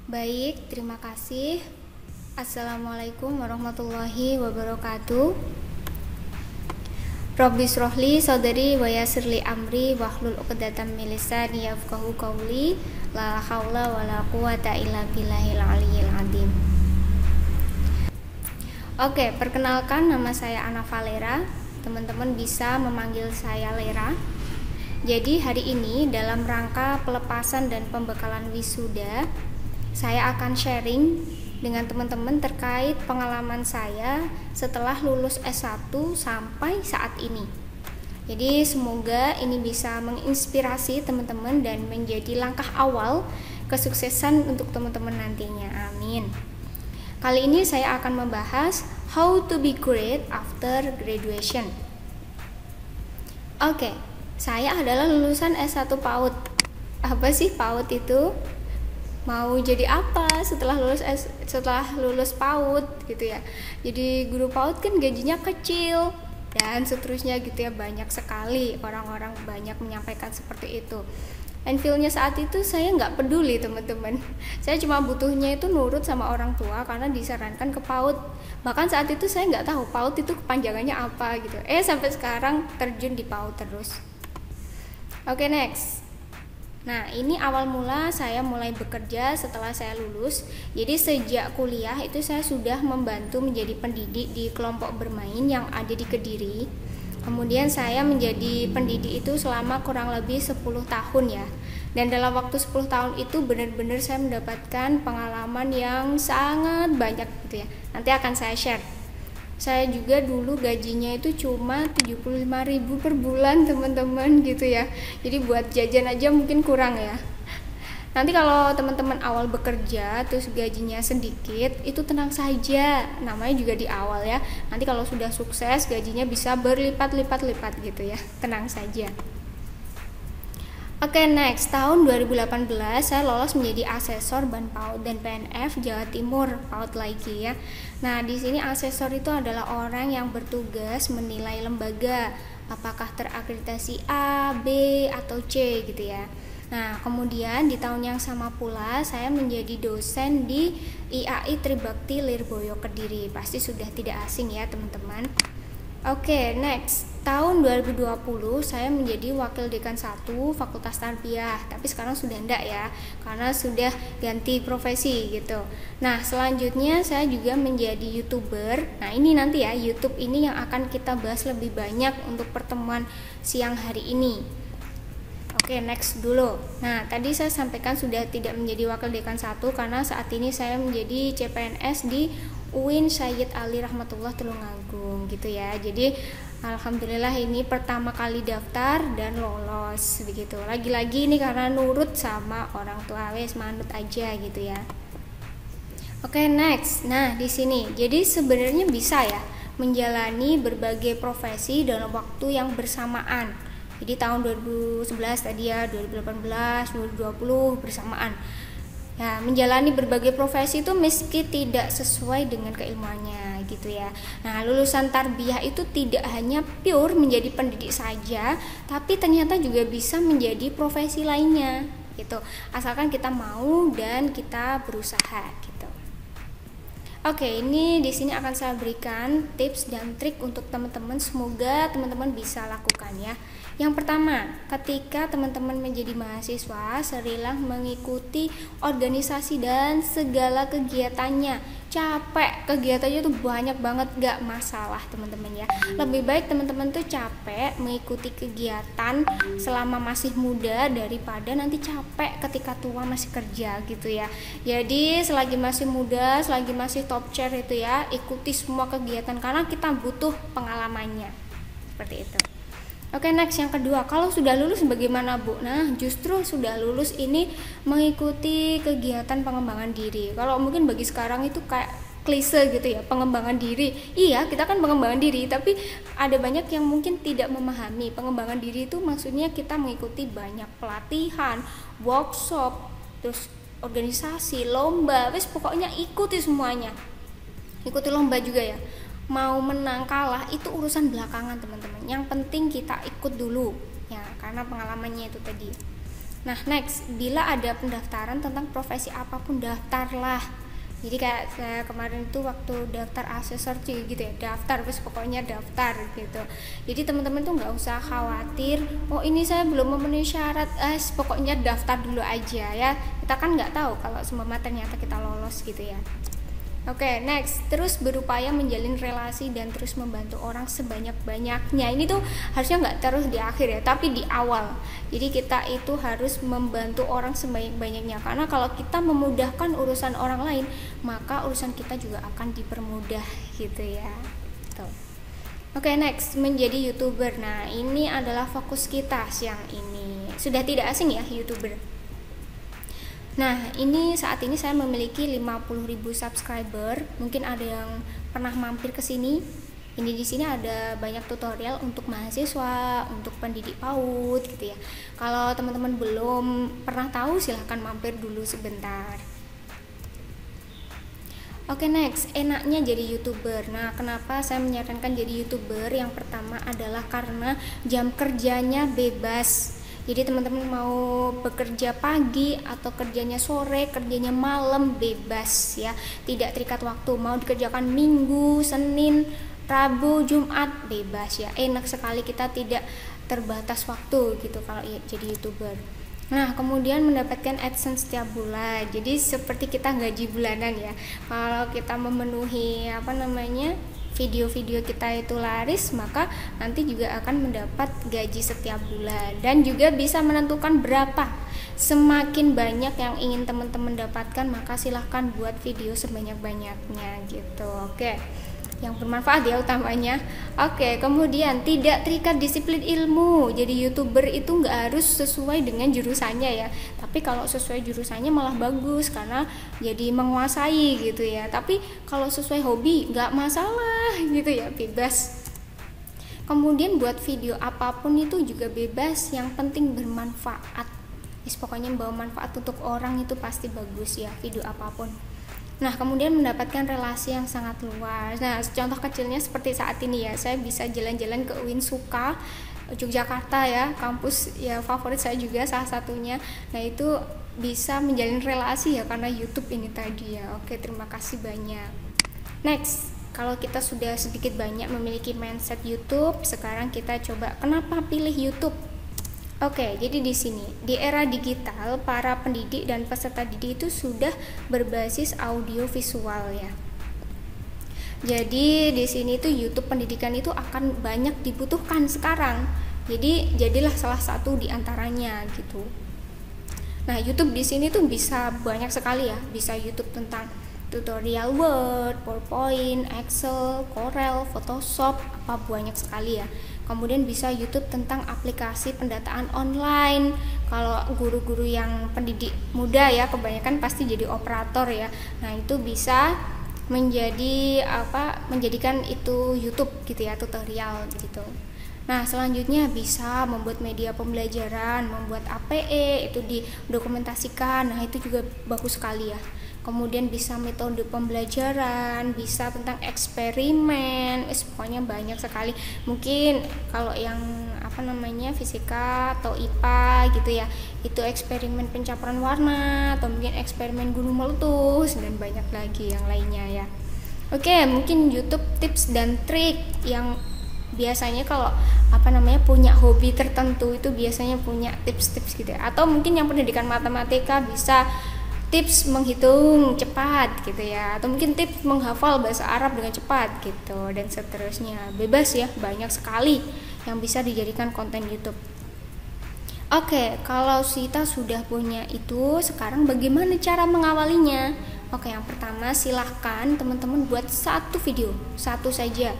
Baik, terima kasih. Assalamualaikum warahmatullahi wabarakatuh. Rabbi shrahli sadri wa yassirli amri wahlul 'uqdatam min lisani yafqahu qawli. La haula wala quwata illa billahil aliyyil azim. Oke, perkenalkan, nama saya Ana Valera. Teman-teman bisa memanggil saya Lera. Jadi hari ini dalam rangka pelepasan dan pembekalan wisuda, saya akan sharing dengan teman-teman terkait pengalaman saya setelah lulus S1 sampai saat ini. Jadi semoga ini bisa menginspirasi teman-teman dan menjadi langkah awal kesuksesan untuk teman-teman nantinya. Amin. Kali ini saya akan membahas how to be great after graduation. Oke, saya adalah lulusan S1 PAUD. Apa sih PAUD itu? Mau jadi apa setelah lulus PAUD gitu ya. Jadi guru PAUD kan gajinya kecil dan seterusnya gitu ya, banyak sekali orang-orang banyak menyampaikan seperti itu. And feel-nya saat itu saya nggak peduli teman-teman. Saya cuma butuhnya itu nurut sama orang tua karena disarankan ke PAUD. Bahkan saat itu saya nggak tahu PAUD itu kepanjangannya apa gitu. Sampai sekarang terjun di PAUD terus. Oke, next. Nah, ini awal mula saya mulai bekerja setelah saya lulus. Jadi sejak kuliah itu saya sudah membantu menjadi pendidik di kelompok bermain yang ada di Kediri. Kemudian saya menjadi pendidik itu selama kurang lebih 10 tahun ya. Dan dalam waktu 10 tahun itu benar-benar saya mendapatkan pengalaman yang sangat banyak gitu ya. Nanti akan saya share. Saya juga dulu gajinya itu cuma 75.000 per bulan teman-teman gitu ya. Jadi buat jajan aja mungkin kurang ya. Nanti kalau teman-teman awal bekerja terus gajinya sedikit, itu tenang saja. Namanya juga di awal ya. Nanti kalau sudah sukses gajinya bisa berlipat-lipat-lipat gitu ya. Tenang saja. Oke, next. Tahun 2018 saya lolos menjadi asesor Ban PAUD dan PNF Jawa Timur PAUD lagi ya. Nah, di sini asesor itu adalah orang yang bertugas menilai lembaga apakah terakreditasi A, B, atau C gitu ya. Nah, kemudian di tahun yang sama pula saya menjadi dosen di IAI Tribakti Lirboyo Kediri. Pasti sudah tidak asing ya teman-teman. Oke, next. Tahun 2020 saya menjadi wakil dekan 1 Fakultas Tarbiyah, tapi sekarang sudah enggak ya, karena sudah ganti profesi gitu. Nah, selanjutnya saya juga menjadi YouTuber. Nah, ini nanti ya, YouTube ini yang akan kita bahas lebih banyak untuk pertemuan siang hari ini. Oke, next dulu. Nah, tadi saya sampaikan sudah tidak menjadi wakil dekan 1 karena saat ini saya menjadi CPNS di UIN Sayyid Ali Rahmatullah Tulungagung gitu ya. Jadi alhamdulillah ini pertama kali daftar dan lolos begitu. Lagi-lagi ini karena nurut sama orang tua, wes manut aja gitu ya. Oke, next. Nah, di sini jadi sebenarnya bisa ya menjalani berbagai profesi dalam waktu yang bersamaan. Jadi tahun 2011 tadi ya, 2018, 2020 bersamaan. Ya, menjalani berbagai profesi itu meski tidak sesuai dengan keilmuannya gitu ya. Nah, lulusan tarbiyah itu tidak hanya pure menjadi pendidik saja, tapi ternyata juga bisa menjadi profesi lainnya gitu. Asalkan kita mau dan kita berusaha gitu. Oke, ini di sini akan saya berikan tips dan trik untuk teman-teman, semoga teman-teman bisa lakukan ya. Yang pertama, ketika teman-teman menjadi mahasiswa, serilah mengikuti organisasi dan segala kegiatannya. Capek, kegiatannya tuh banyak banget, gak masalah teman-teman ya. Lebih baik teman-teman tuh capek mengikuti kegiatan selama masih muda daripada nanti capek ketika tua masih kerja gitu ya. Jadi selagi masih muda, selagi masih top chair itu ya, ikuti semua kegiatan karena kita butuh pengalamannya. Seperti itu. Oke, next yang kedua, kalau sudah lulus bagaimana Bu? Nah, justru sudah lulus ini mengikuti kegiatan pengembangan diri. Kalau mungkin bagi sekarang itu kayak klise gitu ya, pengembangan diri. Iya, kita kan pengembangan diri, tapi ada banyak yang mungkin tidak memahami pengembangan diri itu maksudnya kita mengikuti banyak pelatihan, workshop, terus organisasi, lomba, wes pokoknya ikuti semuanya. Ikuti lomba juga ya. Mau menang kalah itu urusan belakangan teman-teman. Yang penting kita ikut dulu ya, karena pengalamannya itu tadi. Nah, next, bila ada pendaftaran tentang profesi apapun, daftarlah. Jadi kayak saya kemarin itu waktu daftar asesor gitu ya, daftar, terus pokoknya daftar gitu. Jadi teman-teman tuh nggak usah khawatir, oh ini saya belum memenuhi syarat, pokoknya daftar dulu aja ya. Kita kan nggak tahu kalau seumpama ternyata kita lolos gitu ya. Oke, next, terus berupaya menjalin relasi dan terus membantu orang sebanyak-banyaknya. Ini tuh harusnya nggak terus di akhir ya, tapi di awal. Jadi kita itu harus membantu orang sebanyak-banyaknya, karena kalau kita memudahkan urusan orang lain, maka urusan kita juga akan dipermudah gitu ya. Tuh. Oke, next, menjadi YouTuber. Nah, ini adalah fokus kita siang ini. Sudah tidak asing ya YouTuber. Nah, saat ini saya memiliki 50.000 subscriber. Mungkin ada yang pernah mampir ke sini. Ini di sini ada banyak tutorial untuk mahasiswa, untuk pendidik PAUD gitu ya. Kalau teman-teman belum pernah tahu, silahkan mampir dulu sebentar. Oke, next, enaknya jadi YouTuber. Nah, kenapa saya menyarankan jadi YouTuber? Yang pertama adalah karena jam kerjanya bebas. Jadi teman-teman mau bekerja pagi atau kerjanya sore, kerjanya malam, bebas ya. Tidak terikat waktu, mau dikerjakan Minggu, Senin, Rabu, Jumat, bebas ya. Enak sekali, kita tidak terbatas waktu gitu kalau jadi YouTuber. Nah, kemudian mendapatkan AdSense setiap bulan. Jadi seperti kita gaji bulanan ya. Kalau kita memenuhi video-video kita itu laris, maka nanti juga akan mendapat gaji setiap bulan, dan juga bisa menentukan berapa. Semakin banyak yang ingin teman-teman dapatkan, maka silahkan buat video sebanyak-banyaknya gitu. Oke, yang bermanfaat ya utamanya. Oke, kemudian tidak terikat disiplin ilmu. Jadi YouTuber itu nggak harus sesuai dengan jurusannya ya, tapi kalau sesuai jurusannya malah bagus karena jadi menguasai gitu ya. Tapi kalau sesuai hobi nggak masalah gitu ya, bebas. Kemudian buat video apapun itu juga bebas, yang penting bermanfaat. Pokoknya membawa manfaat untuk orang itu pasti bagus ya, video apapun. Nah, kemudian mendapatkan relasi yang sangat luas. Nah, contoh kecilnya seperti saat ini ya, saya bisa jalan-jalan ke UIN Suka, Yogyakarta ya, kampus ya favorit saya juga salah satunya. Nah, itu bisa menjalin relasi ya karena YouTube ini tadi ya. Oke, terima kasih banyak. Next, kalau kita sudah sedikit banyak memiliki mindset YouTube, sekarang kita coba kenapa pilih YouTube. Oke, jadi di sini di era digital, para pendidik dan peserta didik itu sudah berbasis audio visual ya. Jadi di sini tuh YouTube pendidikan itu akan banyak dibutuhkan sekarang. Jadi jadilah salah satu di antaranya gitu. Nah, YouTube di sini tuh bisa banyak sekali ya. Bisa YouTube tentang tutorial Word, PowerPoint, Excel, Corel, Photoshop, apa banyak sekali ya. Kemudian bisa YouTube tentang aplikasi pendataan online. Kalau guru-guru yang pendidik muda ya, kebanyakan pasti jadi operator ya. Nah, itu bisa menjadikan itu YouTube gitu ya, tutorial gitu. Nah, selanjutnya bisa membuat media pembelajaran, membuat APE, itu didokumentasikan. Nah, itu juga bagus sekali ya. Kemudian bisa metode pembelajaran, bisa tentang eksperimen, pokoknya banyak sekali. Mungkin kalau yang fisika atau IPA gitu ya, itu eksperimen pencampuran warna, atau mungkin eksperimen gunung meletus, dan banyak lagi yang lainnya ya. Oke, mungkin YouTube tips dan trik yang biasanya kalau punya hobi tertentu itu biasanya punya tips-tips gitu ya. Atau mungkin yang pendidikan matematika bisa tips menghitung cepat gitu ya, atau mungkin tips menghafal bahasa Arab dengan cepat gitu, dan seterusnya. Bebas ya, banyak sekali yang bisa dijadikan konten YouTube. Oke, kalau kita sudah punya itu, sekarang bagaimana cara mengawalinya? Oke, yang pertama silahkan teman-teman buat satu video, satu saja,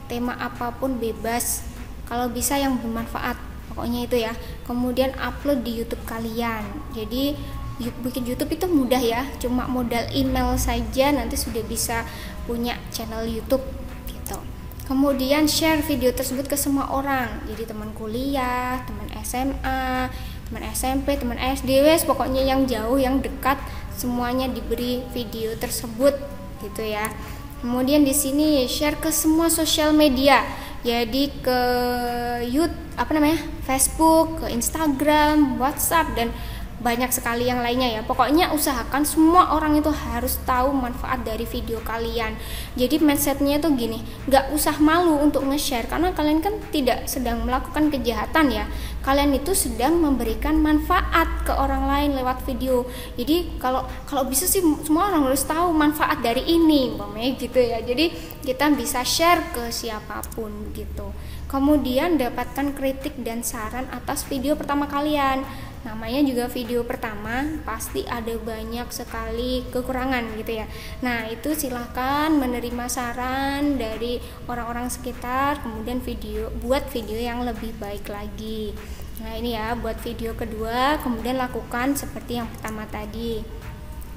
tema apapun bebas, kalau bisa yang bermanfaat, pokoknya itu ya. Kemudian upload di YouTube kalian. Jadi bikin YouTube itu mudah ya, cuma modal email saja nanti sudah bisa punya channel YouTube gitu. Kemudian share video tersebut ke semua orang, jadi teman kuliah, teman SMA, teman SMP, teman SD, pokoknya yang jauh, yang dekat, semuanya diberi video tersebut gitu ya. Kemudian di sini share ke semua sosial media, jadi ke Facebook, ke Instagram, WhatsApp, dan banyak sekali yang lainnya ya. Pokoknya usahakan semua orang itu harus tahu manfaat dari video kalian. Jadi mindsetnya tuh gini, nggak usah malu untuk nge-share, karena kalian kan tidak sedang melakukan kejahatan ya, kalian itu sedang memberikan manfaat ke orang lain lewat video. Jadi kalau bisa sih semua orang harus tahu manfaat dari ini, umpamanya gitu ya. Jadi kita bisa share ke siapapun gitu. Kemudian dapatkan kritik dan saran atas video pertama kalian. Namanya juga video pertama, pasti ada banyak sekali kekurangan gitu ya. Nah itu silahkan menerima saran dari orang-orang sekitar, kemudian buat video yang lebih baik lagi. Nah ini ya buat video kedua, kemudian lakukan seperti yang pertama tadi.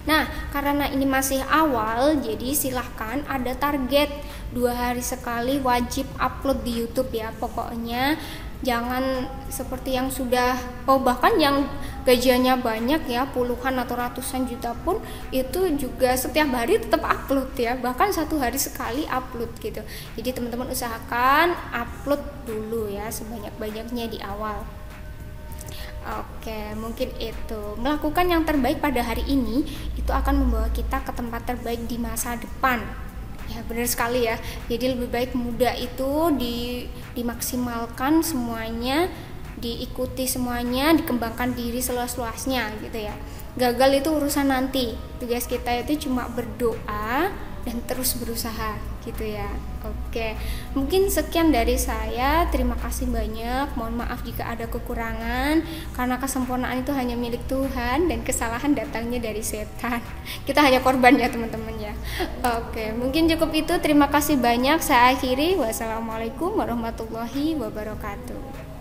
Nah karena ini masih awal, jadi silahkan ada target 2 hari sekali wajib upload di YouTube ya. Pokoknya jangan seperti yang sudah, bahkan yang gajiannya banyak ya, puluhan atau ratusan juta pun itu juga setiap hari tetap upload ya, bahkan 1 hari sekali upload gitu. Jadi teman-teman usahakan upload dulu ya sebanyak-banyaknya di awal. Oke, mungkin itu melakukan yang terbaik pada hari ini itu akan membawa kita ke tempat terbaik di masa depan. Ya benar sekali ya. Jadi lebih baik muda itu dimaksimalkan semuanya, diikuti semuanya, dikembangkan diri seluas-luasnya gitu ya. Gagal itu urusan nanti. Tugas kita itu cuma berdoa dan terus berusaha gitu ya. Oke, mungkin sekian dari saya. Terima kasih banyak. Mohon maaf jika ada kekurangan, karena kesempurnaan itu hanya milik Tuhan dan kesalahan datangnya dari setan. Kita hanya korban ya teman-teman ya. Oke, mungkin cukup itu. Terima kasih banyak. Saya akhiri. Wassalamualaikum warahmatullahi wabarakatuh.